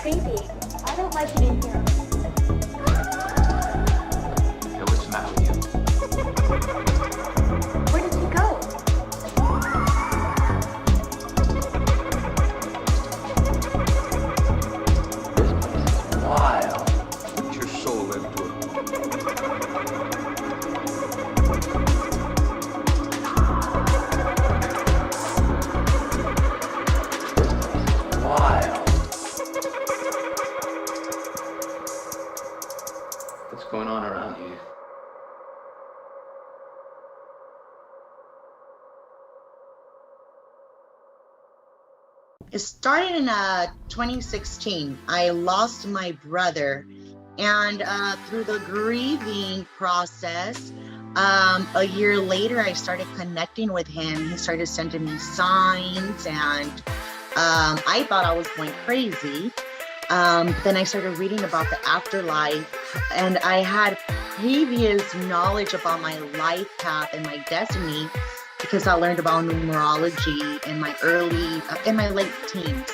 crazy. I don't like it in here. Hey, what's the matter with you? Where did he go? Wild. Put your soul into it. Wild. What's going on around you? It started in 2016. I lost my brother, and through the grieving process, a year later, I started connecting with him. He started sending me signs, and I thought I was going crazy. Then I started reading about the afterlife, and I had previous knowledge about my life path and my destiny because I learned about numerology in my late teens.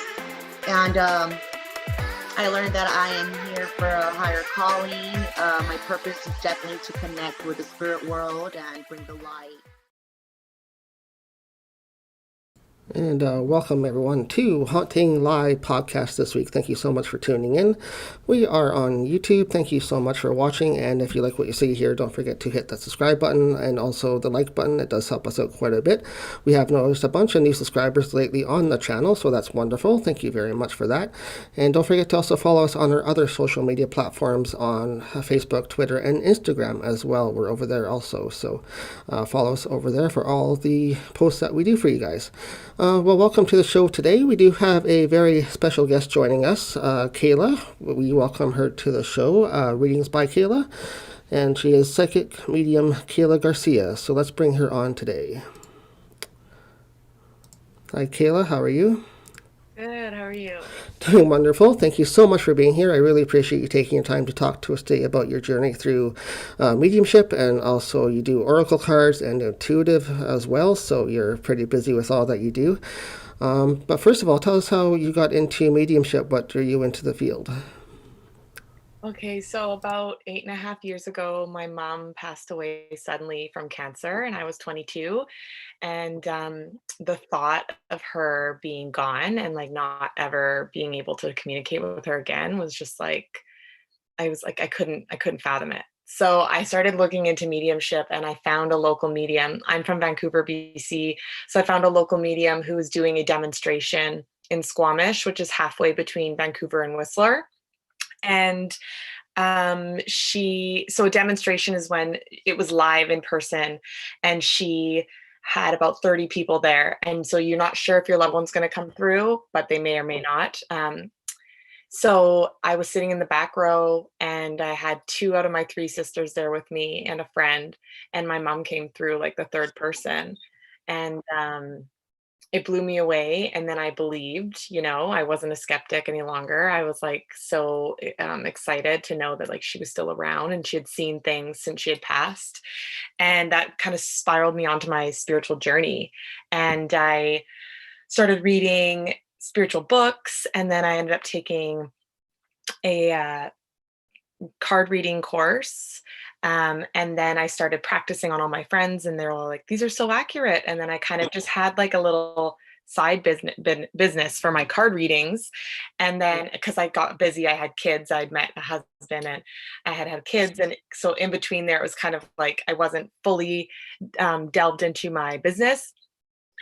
And I learned that I am here for a higher calling. My purpose is definitely to connect with the spirit world and bring the light. And welcome everyone to Haunting Live podcast this week. Thank you so much for tuning in. We are on YouTube. Thank you so much for watching. And if you like what you see here, don't forget to hit that subscribe button and also the like button. It does help us out quite a bit. We have noticed a bunch of new subscribers lately on the channel, so that's wonderful. Thank you very much for that. And don't forget to also follow us on our other social media platforms on Facebook, Twitter, and Instagram as well. We're over there also. So follow us over there for all the posts that we do for you guys. Well, welcome to the show today. We do have a very special guest joining us, Kaila. We welcome her to the show. Readings by Kaila. And she is psychic medium Kaila Garcia. So let's bring her on today. Hi, Kaila. How are you? Good. How are you? Doing wonderful. Thank you so much for being here. I really appreciate you taking your time to talk to us today about your journey through mediumship, and also you do oracle cards and intuitive as well, so you're pretty busy with all that you do. But first of all, tell us how you got into mediumship. What drew you into the field? Okay, so about 8.5 years ago, my mom passed away suddenly from cancer, and I was 22. And the thought of her being gone and like not ever being able to communicate with her again was just like, I couldn't fathom it. So I started looking into mediumship, and I found a local medium. I'm from Vancouver, BC. So I found a local medium who was doing a demonstration in Squamish, which is halfway between Vancouver and Whistler. And so a demonstration is when it was live in person, and she had about 30 people there. And so you're not sure if your loved one's going to come through, but they may or may not. So I was sitting in the back row, and I had 2 out of my 3 sisters there with me and a friend, and my mom came through like the third person. And it blew me away. And then I believed, I wasn't a skeptic any longer. I was like so excited to know that like she was still around and she had seen things since she had passed. And that kind of spiraled me onto my spiritual journey. And I started reading spiritual books. And then I ended up taking a card reading course. And then I started practicing on all my friends, and they're all like, these are so accurate. And then I kind of just had like a little side business for my card readings. And then because I got busy, I had kids, I'd met a husband, and I had kids. And so in between there, it was kind of like I wasn't fully delved into my business.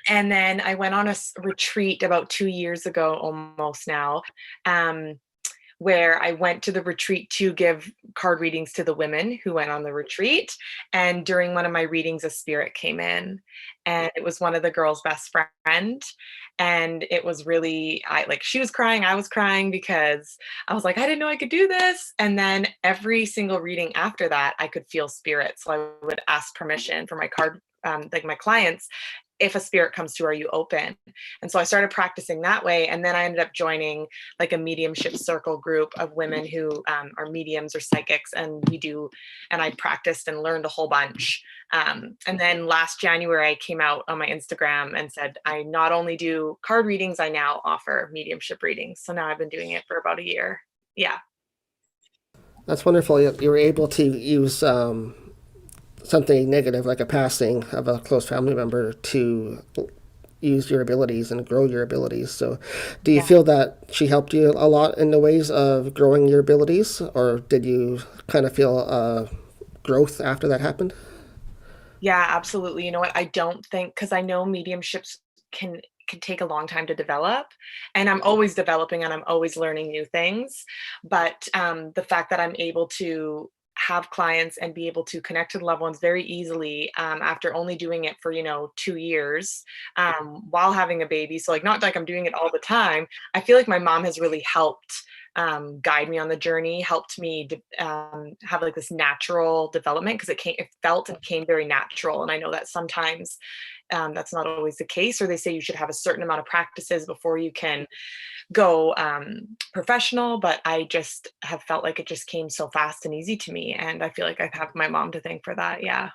And then I went on a retreat about 2 years ago, almost now, where I went to the retreat to give card readings to the women who went on the retreat. And during one of my readings, a spirit came in, and it was one of the girls' best friend. And it was really, she was crying, I was crying, because I was like, I didn't know I could do this. And then every single reading after that, I could feel spirit. So I would ask permission for my card, like my clients, if a spirit comes through, are you open? And so I started practicing that way. And then I ended up joining like a mediumship circle group of women who are mediums or psychics. And I practiced and learned a whole bunch. And then last January, I came out on my Instagram and said, I not only do card readings, I now offer mediumship readings. So now I've been doing it for about a year. Yeah. That's wonderful. You were able to use something negative, like a passing of a close family member, to use your abilities and grow your abilities. So do you Yeah. feel that she helped you a lot in the ways of growing your abilities, or did you kind of feel growth after that happened? Yeah, absolutely. You know what? I don't think, because I know mediumships can take a long time to develop, and I'm always developing and I'm always learning new things. But the fact that I'm able to have clients and be able to connect to the loved ones very easily after only doing it for 2 years while having a baby. So like, not like I'm doing it all the time. I feel like my mom has really helped guide me on the journey, helped me have like this natural development, because it felt and came very natural. And I know that sometimes that's not always the case, or they say you should have a certain amount of practices before you can go professional, but I just have felt like it just came so fast and easy to me. And I feel like I have my mom to thank for that. Yeah.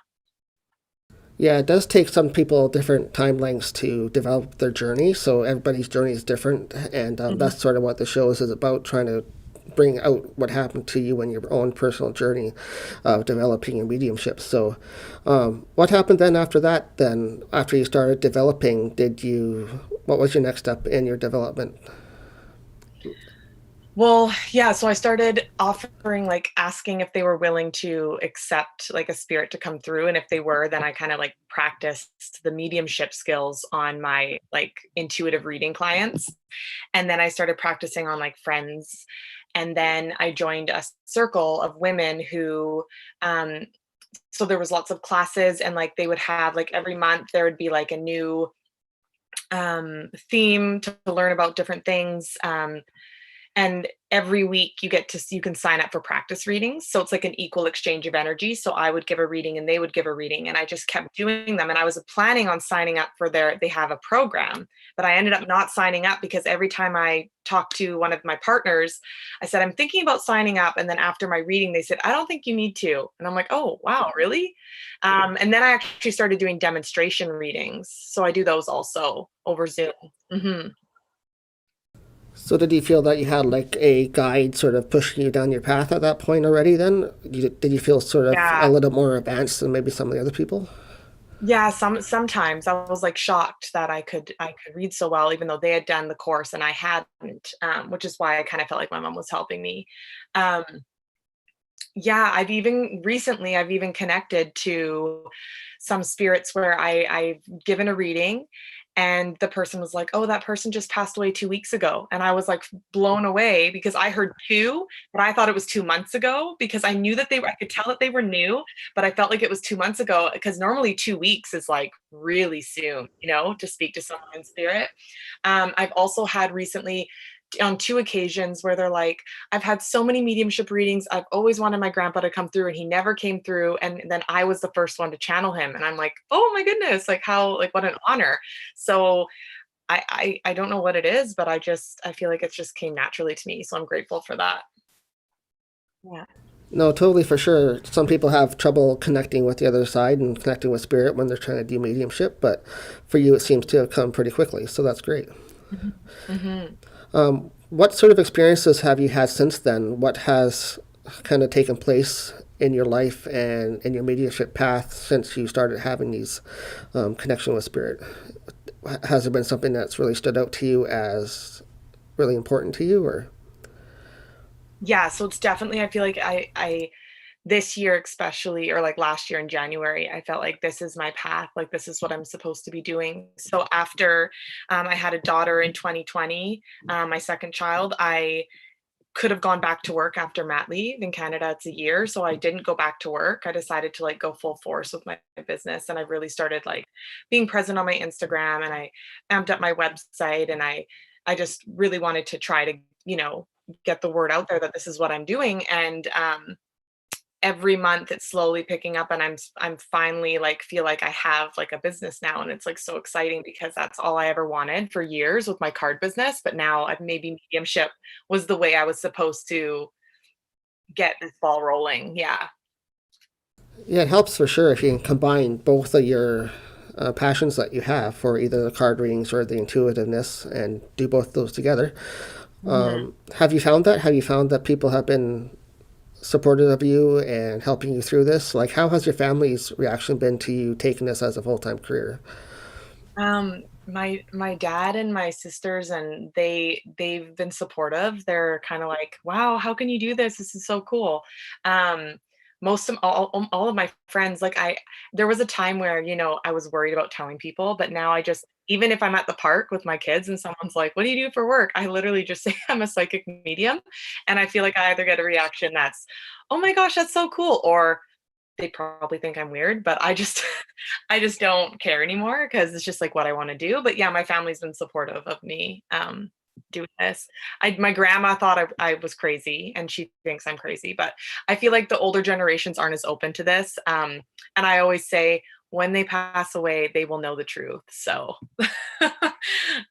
Yeah, it does take some people different time lengths to develop their journey. So everybody's journey is different, and Mhm. that's sort of what the show is about, trying to bring out what happened to you in your own personal journey of developing your mediumship. So, what happened then after that? Then after you started developing, what was your next step in your development? Well, yeah, so I started offering, like asking if they were willing to accept like a spirit to come through. And if they were, then I kind of like practiced the mediumship skills on my like intuitive reading clients. And then I started practicing on like friends. And then I joined a circle of women who um so there was lots of classes, and like they would have like every month there would be like a new theme to learn about different things. And every week you can sign up for practice readings, so it's like an equal exchange of energy. So I would give a reading and they would give a reading, and I just kept doing them. And I was planning on signing up for they have a program, but I ended up not signing up, because every time I talked to one of my partners, I said, I'm thinking about signing up, and then after my reading they said, I don't think you need to. And I'm like, oh wow, really? And then I actually started doing demonstration readings, so I do those also over Zoom. Hmm. So did you feel that you had like a guide sort of pushing you down your path at that point already then? Did you feel sort of a Yeah. little more advanced than maybe some of the other people? Yeah, sometimes I was like shocked that I could read so well, even though they had done the course and I hadn't, which is why I kind of felt like my mom was helping me. Um, yeah, I've even connected to some spirits where I've given a reading, and the person was like, "Oh, that person just passed away 2 weeks ago." And I was like blown away, because I heard two, but I thought it was 2 months ago, because I knew that I could tell that they were new, but I felt like it was 2 months ago, because normally 2 weeks is like really soon, to speak to someone in spirit. I've also had recently on two occasions where they're like, I've had so many mediumship readings. I've always wanted my grandpa to come through, and he never came through. And then I was the first one to channel him. And I'm like, oh my goodness, like how, like what an honor. So I don't know what it is, but I feel like it just came naturally to me. So I'm grateful for that. Yeah. No, totally, for sure. Some people have trouble connecting with the other side and connecting with spirit when they're trying to do mediumship, but for you it seems to have come pretty quickly, so that's great. Hmm. What sort of experiences have you had since then? What has kind of taken place in your life and in your mediumship path since you started having these connection with spirit? Has there been something that's really stood out to you as really important to you, or? Yeah. So it's definitely, I feel like this year especially, or like last year in January, I felt like this is my path, like this is what I'm supposed to be doing. So after I had a daughter in 2020, my second child, I could have gone back to work after mat leave. In Canada it's a year, so I didn't go back to work. I decided to like go full force with my business, and I really started like being present on my Instagram, and I amped up my website, and I just really wanted to try to get the word out there that this is what I'm doing. And every month it's slowly picking up, and I'm finally like feel like I have like a business now, and it's like so exciting because that's all I ever wanted for years with my card business. But now I've maybe mediumship was the way I was supposed to get this ball rolling. Yeah. Yeah, it helps for sure if you can combine both of your passions that you have for either the card readings or the intuitiveness and do both those together. Have you found that? Have you found that people have been supportive of you and helping you through this? Like, how has your family's reaction been to you taking this as a full-time career? My dad and my sisters, and they've been supportive. They're kind of like, wow, how can you do this? This is so cool. Um, most of all of my friends, like there was a time where, I was worried about telling people, but now I just, even if I'm at the park with my kids and someone's like, what do you do for work? I literally just say I'm a psychic medium. And I feel like I either get a reaction that's, oh my gosh, that's so cool, or they probably think I'm weird, but I just I just don't care anymore because it's just like what I want to do. But yeah, my family's been supportive of me doing this. My grandma thought I was crazy, and she thinks I'm crazy, but I feel like the older generations aren't as open to this. And I always say when they pass away, they will know the truth. So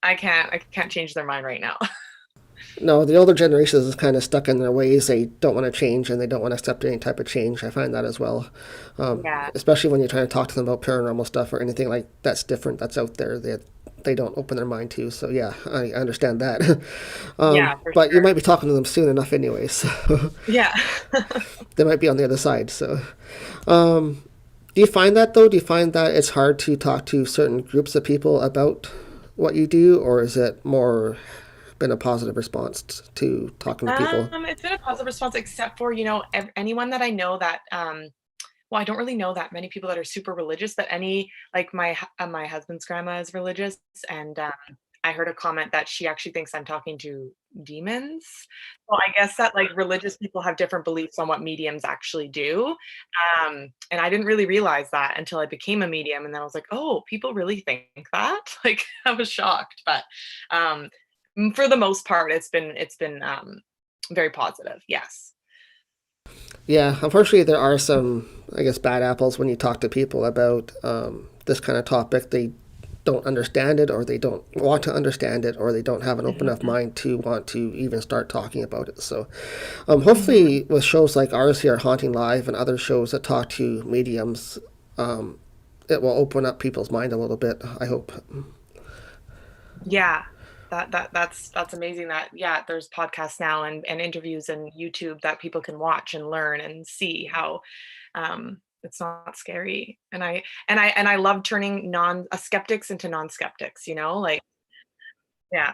I can't change their mind right now. No, the older generations is kind of stuck in their ways. They don't want to change and they don't want to accept any type of change. I find that as well. Yeah. Especially when you're trying to talk to them about paranormal stuff or anything like that's different, that's out there. They don't open their mind to. So yeah, I understand that. Yeah, for but you sure. might be talking to them soon enough anyway. So Yeah. they might be on the other side. So do you find that though? Do you find that it's hard to talk to certain groups of people about what you do, or is it more been a positive response to talking to people? It's been a positive response, except for, anyone that I know that, well, I don't really know that many people that are super religious, but like my husband's grandma is religious, and I heard a comment that she actually thinks I'm talking to demons. So I guess that like religious people have different beliefs on what mediums actually do. And I didn't really realize that until I became a medium. And then I was like, oh, people really think that? Like I was shocked. But for the most part, it's been very positive. Yes. Yeah, unfortunately, there are some, I guess, bad apples when you talk to people about this kind of topic. They don't understand it, or they don't want to understand it, or they don't have an open enough mind to want to even start talking about it. So hopefully with shows like ours here, Haunting Live, and other shows that talk to mediums, it will open up people's mind a little bit, I hope. Yeah. That's amazing that, yeah, there's podcasts now and interviews and YouTube that people can watch and learn and see how it's not scary. And I love turning skeptics into non-skeptics, like, yeah.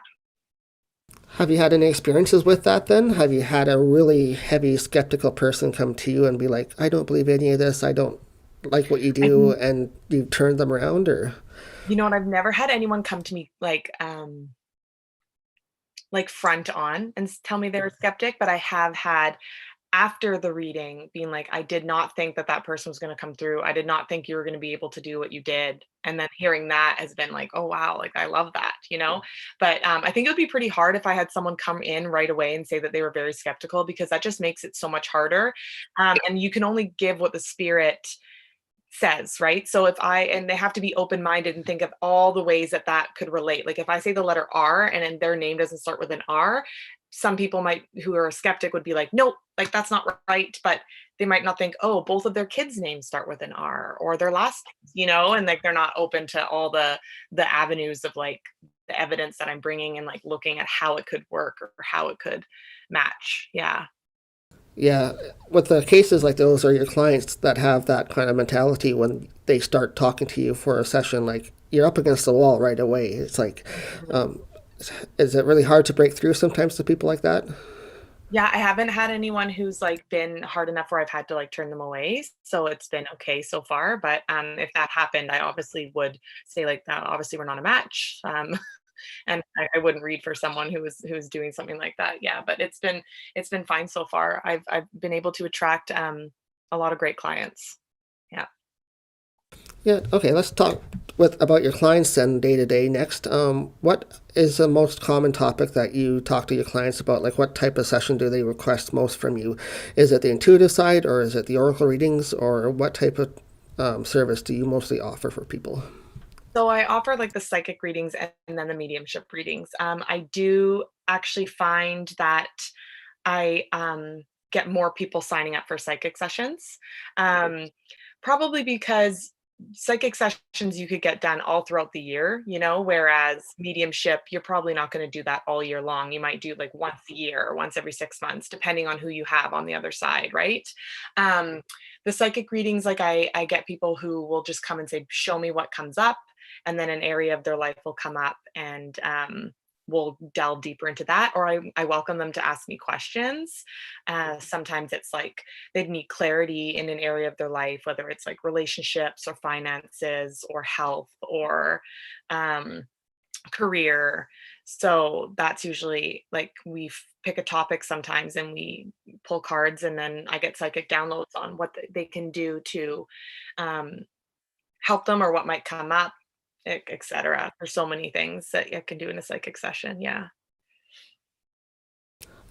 Have you had any experiences with that then? Have you had a really heavy skeptical person come to you and be like, I don't believe any of this, I don't like what you do, and you turned them around? Or You know what? I've never had anyone come to me like front on and tell me they're a skeptic, but I have had after the reading being like, I did not think that person was going to come through. I did not think you were going to be able to do what you did. And then hearing that has been like, oh wow, like I love that. But I think it would be pretty hard if I had someone come in right away and say that they were very skeptical, because that just makes it so much harder. And you can only give what the spirit says, right? So and they have to be open-minded and think of all the ways that could relate. Like if I say the letter R and then their name doesn't start with an R, some people who are a skeptic would be like, nope, like that's not right. But they might not think, oh, both of their kids' names start with an R, or their last names, and like they're not open to all the avenues of like the evidence that I'm bringing and like looking at how it could work or how it could match. Yeah. yeah, with the cases like those, are your clients that have that kind of mentality when they start talking to you for a session, like you're up against the wall right away? It's like, is it really hard to break through sometimes to people like that? Yeah, I haven't had anyone who's like been hard enough where I've had to like turn them away. So it's been okay so far. But if that happened, I obviously would say like, obviously we're not a match. And I wouldn't read for someone who was doing something like that. Yeah, but it's been fine so far. I've been able to attract a lot of great clients. Yeah. Yeah, okay, let's talk with about your clients then day to day next, what is the most common topic that you talk to your clients about? Like what type of session do they request most from you? Is it the intuitive side or is it the oracle readings, or what type of service do you mostly offer for people? So I offer like the psychic readings and then the mediumship readings. I do actually find that I get more people signing up for psychic sessions. Um, Probably because psychic sessions you could get done all throughout the year, whereas mediumship, you're probably not going to do that all year long. You might do like once a year or once every 6 months, depending on who you have on the other side, right? Um, the psychic readings, like I get people who will just come and say, show me what comes up. And then an area of their life will come up and we'll delve deeper into that. Or I welcome them to ask me questions. Sometimes it's like they'd need clarity in an area of their life, whether it's like relationships or finances or health or um, career. So that's usually like pick a topic sometimes and we pull cards, and then I get psychic downloads on what they can do to um, help them or what might come up, etc. There's so many things that I can do in a psychic session. Yeah.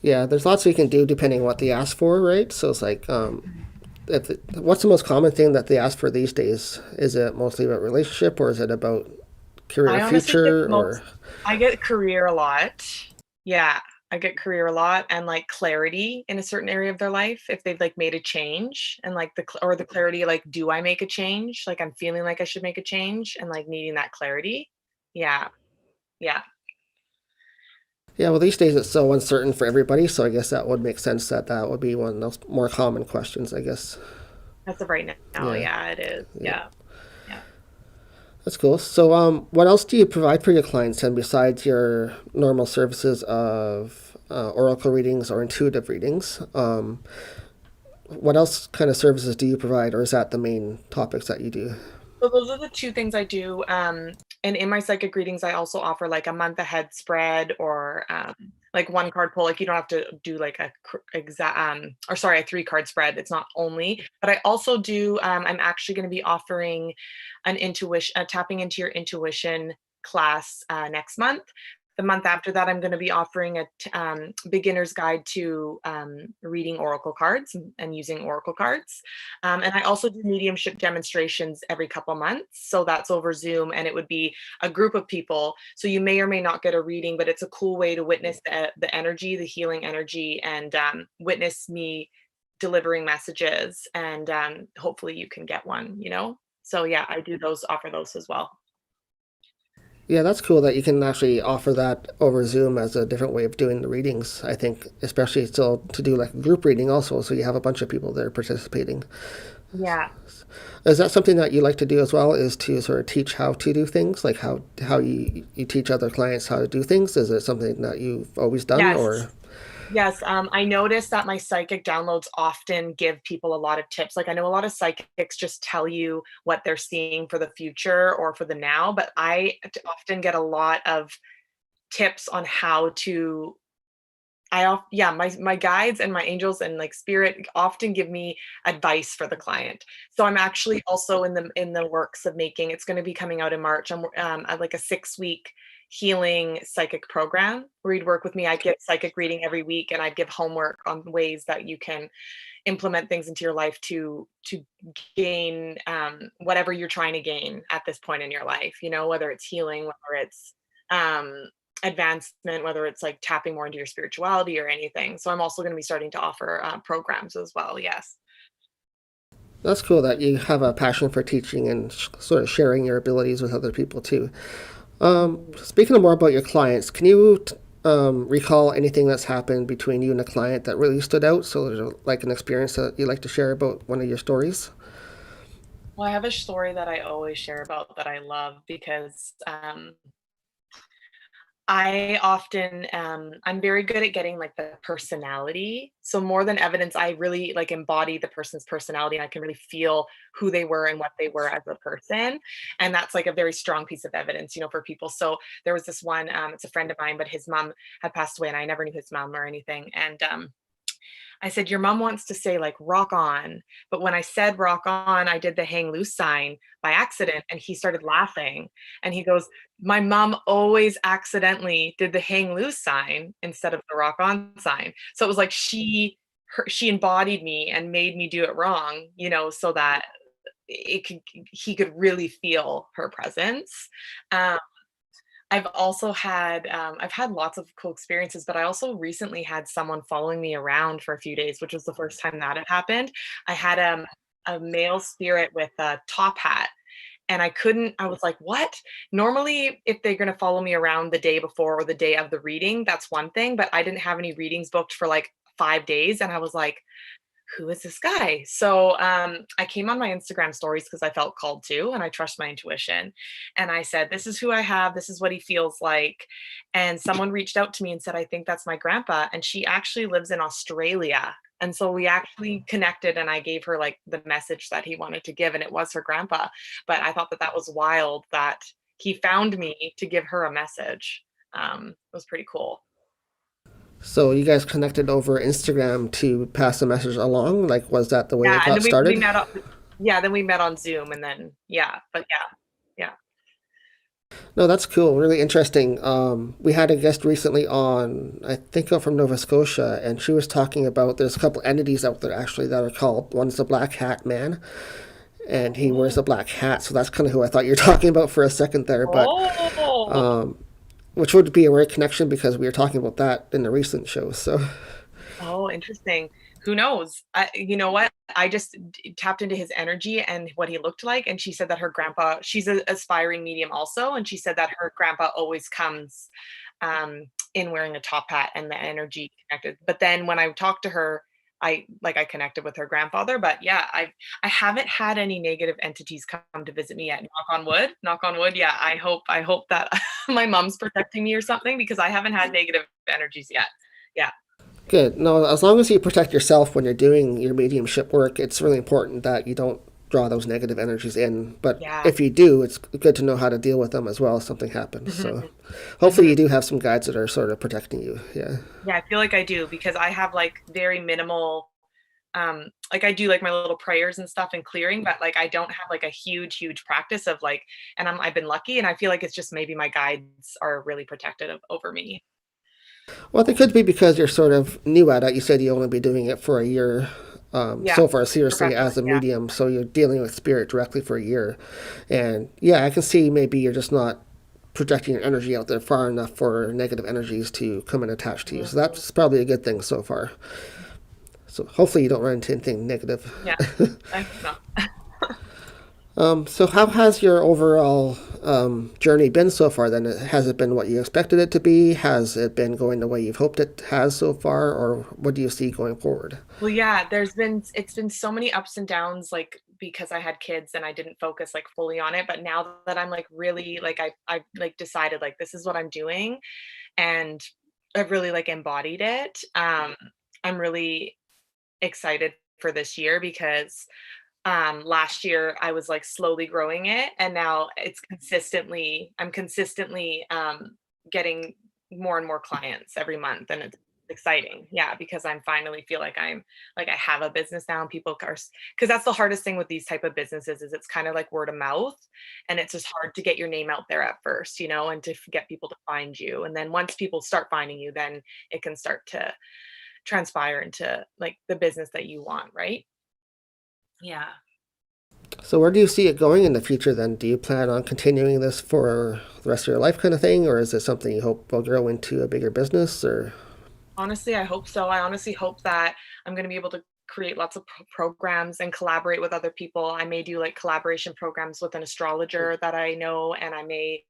Yeah, there's lots you can do depending on what they ask for, right? So it's like, what's the most common thing that they ask for these days? Is it mostly about relationship, or is it about career I honestly get future, or? I get career a lot. Yeah, I get career a lot and like clarity in a certain area of their life if they've like made a change, and like the clarity, like, do I make a change? Like I'm feeling like I should make a change and like needing that clarity. Yeah. Yeah. Yeah, well, these days it's so uncertain for everybody, so I guess that would make sense that that would be one of those more common questions, I guess. As of right now, Yeah, yeah, it is. yeah. Yeah. Yeah. That's cool. So, what else do you provide for your clients, and besides your normal services of oracle readings or intuitive readings? What else kind of services do you provide, or is that the main topics that you do? So those are the two things I do. And in my psychic readings, I also offer like a month ahead spread or like one card pull. Like you don't have to do like a 3 card spread. It's not only, but I also do. I'm actually going to be offering an intuition, tapping into your intuition class next month. The month after that, I'm going to be offering a beginner's guide to reading oracle cards and using oracle cards. And I also do mediumship demonstrations every couple months. So that's over Zoom, and it would be a group of people. So you may or may not get a reading, but it's a cool way to witness the energy, the healing energy, and witness me delivering messages. And hopefully you can get one. So yeah, I do offer those as well. Yeah, that's cool that you can actually offer that over Zoom as a different way of doing the readings. I think, especially still to do like a group reading also, so you have a bunch of people there participating. Yeah. Is that something that you like to do as well? Is to sort of teach how to do things, like how you teach other clients how to do things? Is it something that you've always done, Yes. or? Yes, I notice that my psychic downloads often give people a lot of tips. Like I know a lot of psychics just tell you what they're seeing for the future or for the now, but I often get a lot of tips on how to. My guides and my angels and like spirit often give me advice for the client. So I'm actually also in the works of making. It's going to be coming out in March. I'm at like a 6-week healing psychic program where you'd work with me. I'd give psychic reading every week, and I'd give homework on ways that you can implement things into your life to gain whatever you're trying to gain at this point in your life. Whether it's healing, whether it's um, advancement, whether it's like tapping more into your spirituality or anything. So I'm also going to be starting to offer programs as well. Yes. That's cool that you have a passion for teaching and sort of sharing your abilities with other people too. Speaking more about your clients, can you recall anything that's happened between you and a client that really stood out? So there's like an experience that you'd like to share about one of your stories? Well, I have a story that I always share about that I love because I often I'm very good at getting like the personality. So more than evidence, I really like embody the person's personality, and I can really feel who they were and what they were as a person. And that's like a very strong piece of evidence, for people. So there was this one, it's a friend of mine, but his mom had passed away and I never knew his mom or anything. And I said, your mom wants to say like rock on. But when I said rock on, I did the hang loose sign by accident. And he started laughing. And he goes, my mom always accidentally did the hang loose sign instead of the rock on sign. So it was like she embodied me and made me do it wrong, so that he could really feel her presence. Um, I've had lots of cool experiences, but I also recently had someone following me around for a few days, which was the first time that had happened. I had a male spirit with a top hat, and I was like, what? Normally, if they're going to follow me around the day before or the day of the reading, that's one thing, but I didn't have any readings booked for like 5 days. And I was like, who is this guy? So I came on my Instagram stories because I felt called to, and I trust my intuition. And I said, this is who I have. This is what he feels like. And someone reached out to me and said, I think that's my grandpa. And she actually lives in Australia. And so we actually connected, and I gave her like the message that he wanted to give, and it was her grandpa. But I thought that that was wild that he found me to give her a message. It was pretty cool. So you guys connected over Instagram to pass the message along? Like, was that the way it Yeah, and got then we started? met up. Yeah, then we met on Zoom, and then but yeah. No, that's cool. Really interesting. We had a guest recently on, I think, from Nova Scotia, and she was talking about there's a couple entities out there actually that are called. One's the Black Hat Man, and he wears a black hat. So that's kind of who I thought you were talking about for a second there. But Oh, which would be a rare connection because we were talking about that in the recent show. So oh, interesting. Who knows? You know what? I just tapped into his energy and what he looked like, and she said that her grandpa. She's an aspiring medium also, and she said that her grandpa always comes in wearing a top hat, and the energy connected. But then when I talked to her, I connected with her grandfather. But yeah, I haven't had any negative entities come to visit me yet. Knock on wood. Knock on wood. Yeah, I hope that my mom's protecting me or something, because I haven't had negative energies yet. Yeah. good. No, as long as you protect yourself when you're doing your mediumship work, it's really important that you don't draw those negative energies in. But Yeah. if you do, it's good to know how to deal with them as well if something happens. So hopefully you do have some guides that are sort of protecting you. Yeah. Yeah, I feel like I do, because I have like very minimal like I do like my little prayers and stuff and clearing, but like I don't have like a huge practice of like, and I've been lucky, and I feel like it's just maybe my guides are really protective over me. Well, it could be because you're sort of new at it. You said you only be doing it for a year Yeah, so far, seriously, as a professionally, yeah. medium. So you're dealing with spirit directly for a year. And yeah, I can see maybe you're just not projecting your energy out there far enough for negative energies to come and attach to you. So that's probably a good thing so far. So hopefully you don't run into anything negative. Yeah. I hope not. So how has your overall journey been so far then? Has it been what you expected it to be? Has it been going the way you've hoped it has so far? Or what do you see going forward? Well, yeah, it's been so many ups and downs, like because I had kids and I didn't focus like fully on it. But now that I'm like really like I like decided like this is what I'm doing, and I've really like embodied it. I'm really excited for this year, because last year I was like slowly growing it, and now I'm consistently getting more and more clients every month, and it's exciting. Yeah, because I'm finally feel like I'm like I have a business now, and people are, because that's the hardest thing with these type of businesses is it's kind of like word of mouth, and it's just hard to get your name out there at first, and to get people to find you, and then once people start finding you, then it can start to transpire into like the business that you want, right? Yeah. So where do you see it going in the future then? Do you plan on continuing this for the rest of your life kind of thing? Or is it something you hope will grow into a bigger business? Or Honestly, I hope so. I honestly hope that I'm going to be able to create lots of programs and collaborate with other people. I may do like collaboration programs with an astrologer that I know, and I may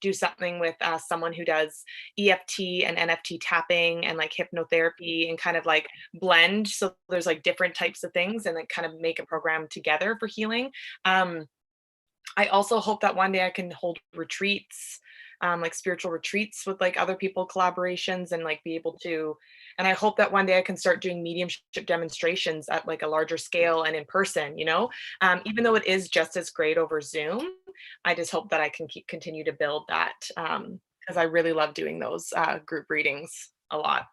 do something with someone who does EFT and NFT tapping and like hypnotherapy, and kind of like blend. So there's like different types of things, and then kind of make a program together for healing. I also hope that one day I can hold retreats, like spiritual retreats with like other people, collaborations, and like be able to, and I hope that one day I can start doing mediumship demonstrations at like a larger scale and in person, even though it is just as great over Zoom. I just hope that I can continue to build that, because I really love doing those group readings a lot.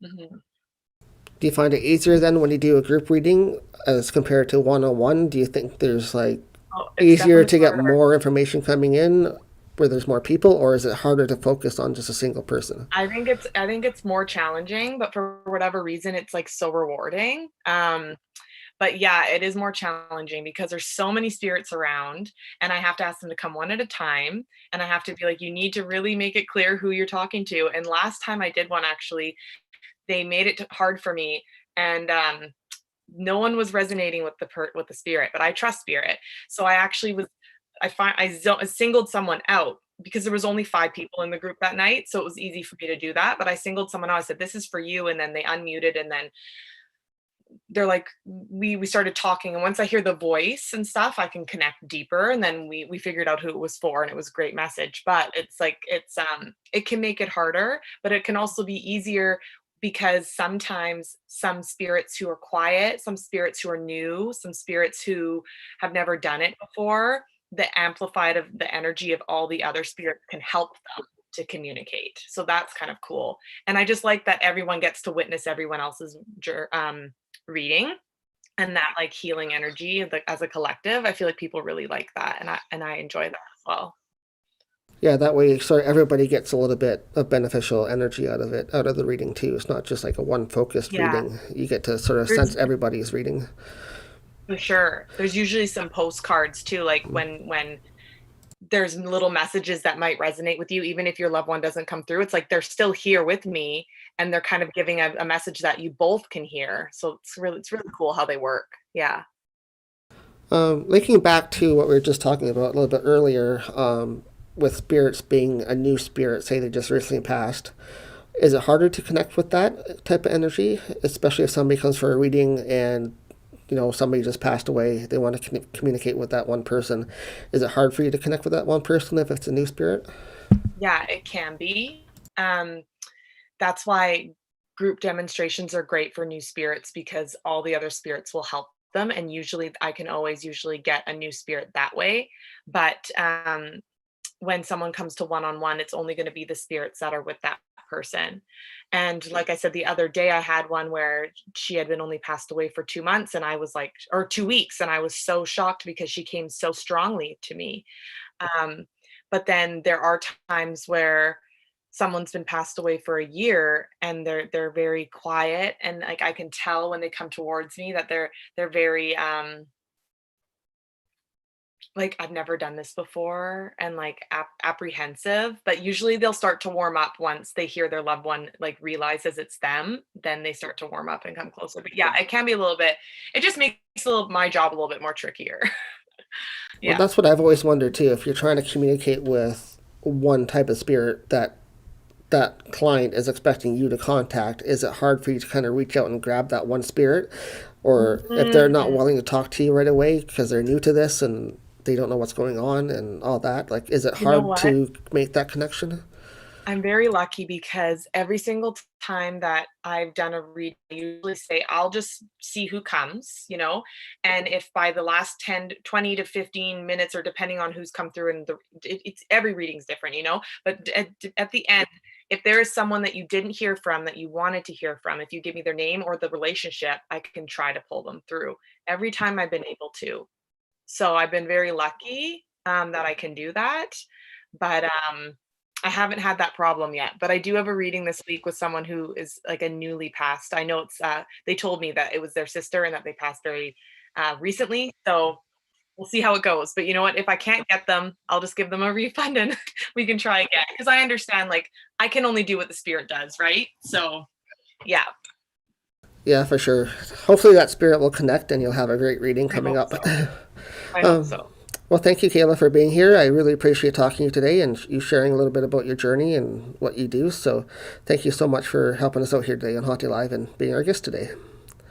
Mhm. Do you find it easier then when you do a group reading as compared to one-on-one? Do you think there's like Oh, it's easier to definitely get harder. more information coming in where there's more people, or is it harder to focus on just a single person? I think it's more challenging, but for whatever reason, it's like so rewarding. But yeah, it is more challenging because there's so many spirits around, and I have to ask them to come one at a time, and I have to be like, you need to really make it clear who you're talking to. And last time I did one, actually, they made it hard for me, and no one was resonating with with the spirit, but I trust spirit. So I actually was I singled someone out because there was only 5 people in the group that night, so it was easy for me to do that. But I singled someone out. I said, "This is for you," and then they unmuted, and then they're like, we started talking, and once I hear the voice and stuff, I can connect deeper. And then we figured out who it was for, and it was a great message. But it's like it can make it harder, but it can also be easier because sometimes some spirits who are quiet, some spirits who are new, some spirits who have never done it before, the amplified of the energy of all the other spirits can help them to communicate. So that's kind of cool. And I just like that everyone gets to witness everyone else's reading, and that like healing energy as a collective. I feel like people really like that, and I enjoy that as well. Yeah, that way sort of everybody gets a little bit of beneficial energy out of it, out of the reading too. It's not just like a one focused Yeah, reading. You get to sort of there's sense everybody's reading. for sure. There's usually some postcards too, like when there's little messages that might resonate with you, even if your loved one doesn't come through. It's like they're still here with me, and they're kind of giving a message that you both can hear. So it's really cool how they work. Yeah. Linking back to what we were just talking about a little bit earlier, with spirits being a new spirit, say they just recently passed, is it harder to connect with that type of energy, especially if somebody comes for a reading and somebody just passed away, they want to communicate with that one person? Is it hard for you to connect with that one person if it's a new spirit? Yeah, it can be. That's why group demonstrations are great for new spirits, because all the other spirits will help them. And usually I can always usually get a new spirit that way. But when someone comes to one-on-one, it's only going to be the spirits that are with that person. And like I said, the other day I had one where she had been only passed away for 2 months, and I was like, or 2 weeks, and I was so shocked because she came so strongly to me. Um, but then there are times where someone's been passed away for a year, and they're very quiet, and like I can tell when they come towards me that they're very like, I've never done this before, and like apprehensive. But usually they'll start to warm up once they hear their loved one like realizes it's them. Then they start to warm up and come closer. But yeah, it can be a little bit. It just makes my job a little bit more trickier. Well, Yeah. that's what I've always wondered too. If you're trying to communicate with one type of spirit that client is expecting you to contact, is it hard for you to kind of reach out and grab that one spirit? Or if they're not Mhm. willing to talk to you right away because they're new to this and they don't know what's going on and all that, like, is it You know hard what? to make that connection? I'm very lucky because every single time that I've done a read, I usually say, I'll just see who comes. And if by the last 10, 20 to 15 minutes, or depending on who's come through, and it's every reading's different. But at the end, if there is someone that you didn't hear from that you wanted to hear from, if you give me their name or the relationship, I can try to pull them through every time I've been able to. So I've been very lucky that I can do that. But I haven't had that problem yet. But I do have a reading this week with someone who is like a newly passed. I know they told me that it was their sister and that they passed very recently. So we'll see how it goes. But you know what? If I can't get them, I'll just give them a refund and we can try again. Because I understand, like, I can only do what the spirit does, right? So yeah, Yeah, for sure. Hopefully that spirit will connect and you'll have a great reading I coming hope up. so. I hope um, so. well, thank you, Kayla, for being here. I really appreciate talking to you today and you sharing a little bit about your journey and what you do. So thank you so much for helping us out here today on Haunting Live and being our guest today.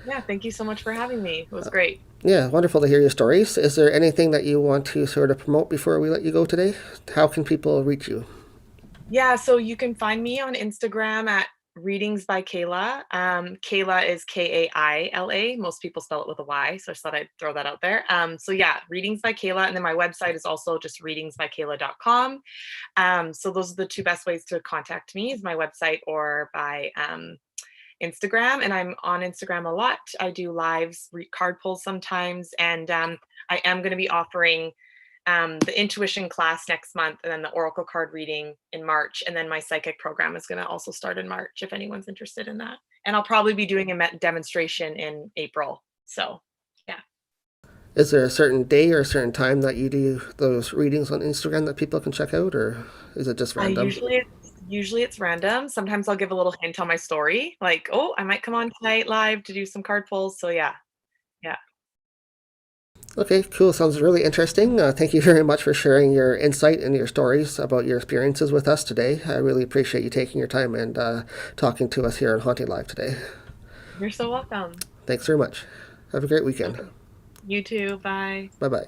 Yeah, thank you so much for having me. It was great. Yeah, wonderful to hear your stories. Is there anything that you want to sort of promote before we let you go today? How can people reach you? Yeah, so you can find me on Instagram at Readings by Kaila. Kaila is Kaila. Most people spell it with a Y, so I just thought I'd throw that out there. So yeah, Readings by Kaila, and then my website is also just readingsbykaila.com. So those are the two best ways to contact me: is my website or by Instagram, and I'm on Instagram a lot. I do lives, card pulls sometimes, and I am going to be offering the intuition class next month, and then the oracle card reading in March, and then my psychic program is going to also start in March if anyone's interested in that. And I'll probably be doing a demonstration in April. So yeah. Is there a certain day or a certain time that you do those readings on Instagram that people can check out, or is it just random? Usually it's random. Sometimes I'll give a little hint on my story, like, oh, I might come on tonight live to do some card pulls. So yeah. Okay, cool. Sounds really interesting. Thank you very much for sharing your insight and your stories about your experiences with us today. I really appreciate you taking your time and talking to us here on Haunting Live today. You're so welcome. Thanks very much. Have a great weekend. You too. Bye. Bye-bye.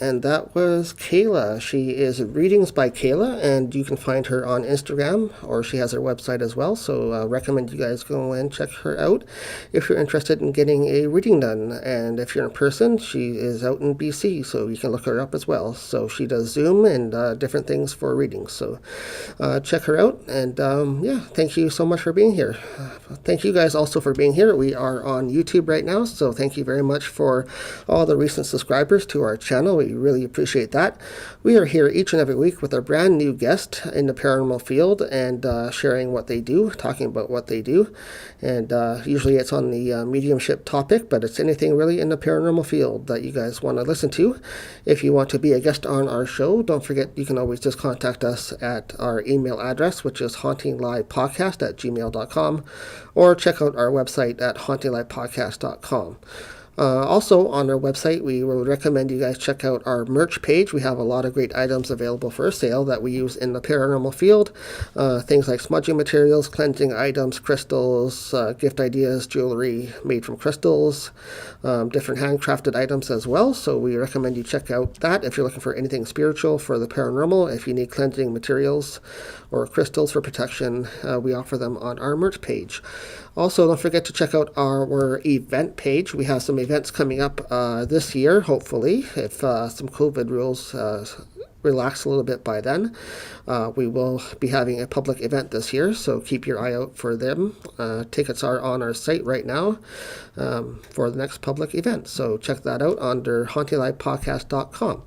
And that was Kaila. She is Readings by Kaila, and you can find her on Instagram, or she has her website as well. So recommend you guys go and check her out if you're interested in getting a reading done. And if you're in person, she is out in BC, so you can look her up as well. So she does Zoom and different things for readings. So check her out. And yeah, thank you so much for being here. Thank you guys also for being here. We are on YouTube right now, so thank you very much for all the recent subscribers to our channel. We really appreciate that. We are here each and every week with a brand new guest in the paranormal field and sharing what they do, talking about what they do. And usually it's on the mediumship topic, but it's anything really in the paranormal field that you guys want to listen to. If you want to be a guest on our show, don't forget you can always just contact us at our email address, which is hauntinglivepodcast@gmail.com, or check out our website at hauntinglivepodcast.com. Also, on our website, we would recommend you guys check out our merch page. We have a lot of great items available for sale that we use in the paranormal field. Things like smudging materials, cleansing items, crystals, gift ideas, jewelry made from crystals, different handcrafted items as well. So we recommend you check out that if you're looking for anything spiritual for the paranormal. If you need cleansing materials or crystals for protection, we offer them on our merch page. Also, don't forget to check out our event page. We have some events coming up this year, hopefully, if some COVID rules relax a little bit by then. We will be having a public event this year, so keep your eye out for them. Tickets are on our site right now for the next public event, so check that out under HauntingLivePodcast.com.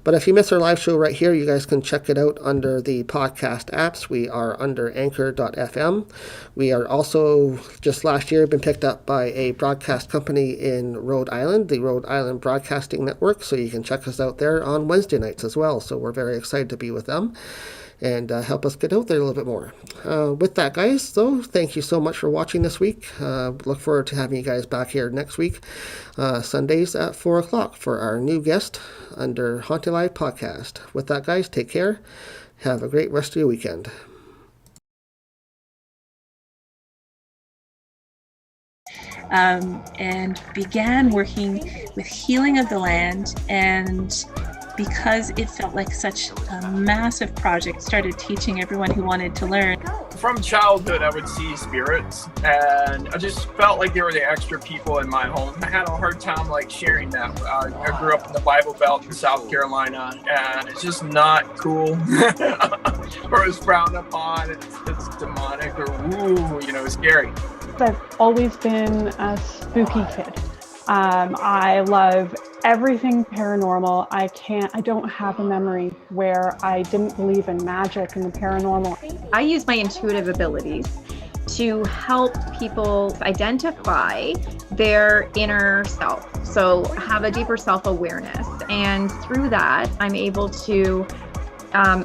But if you miss our live show right here, you guys can check it out under the podcast apps. We are under Anchor.fm. We are also, just last year, been picked up by a broadcast company in Rhode Island, the Rhode Island Broadcasting Network, so you can check us out there on Wednesday nights as well. So we're very excited to be with them and help us get out there a little bit more. With that, guys, though, thank you so much for watching this week. Look forward to having you guys back here next week, Sundays at 4 o'clock for our new guest under Haunting Live Podcast. With that, guys, take care. Have a great rest of your weekend. And began working with healing of the land, and because it felt like such a massive project, started teaching everyone who wanted to learn. From childhood, I would see spirits, and I just felt like they were the extra people in my home. I had a hard time like sharing that. I grew up in the Bible Belt in South Carolina, and it's just not cool. Or it's frowned upon, it's demonic, or woo, scary. I've always been a spooky kid. I love everything paranormal. I don't have a memory where I didn't believe in magic and the paranormal. I use my intuitive abilities to help people identify their inner self. So have a deeper self-awareness. And through that, I'm able to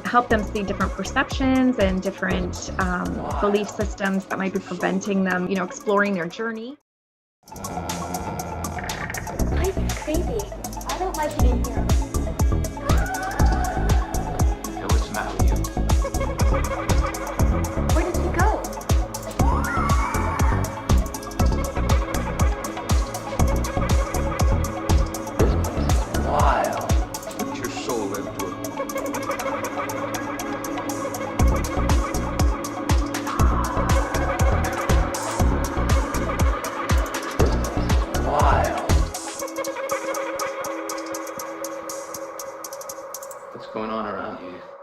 help them see different perceptions and different belief systems that might be preventing them, exploring their journey. Life is crazy. I don't like it in here. Hey, what's the matter with you? Where did he go? Wild. Put your soul into it. Wild. on around you?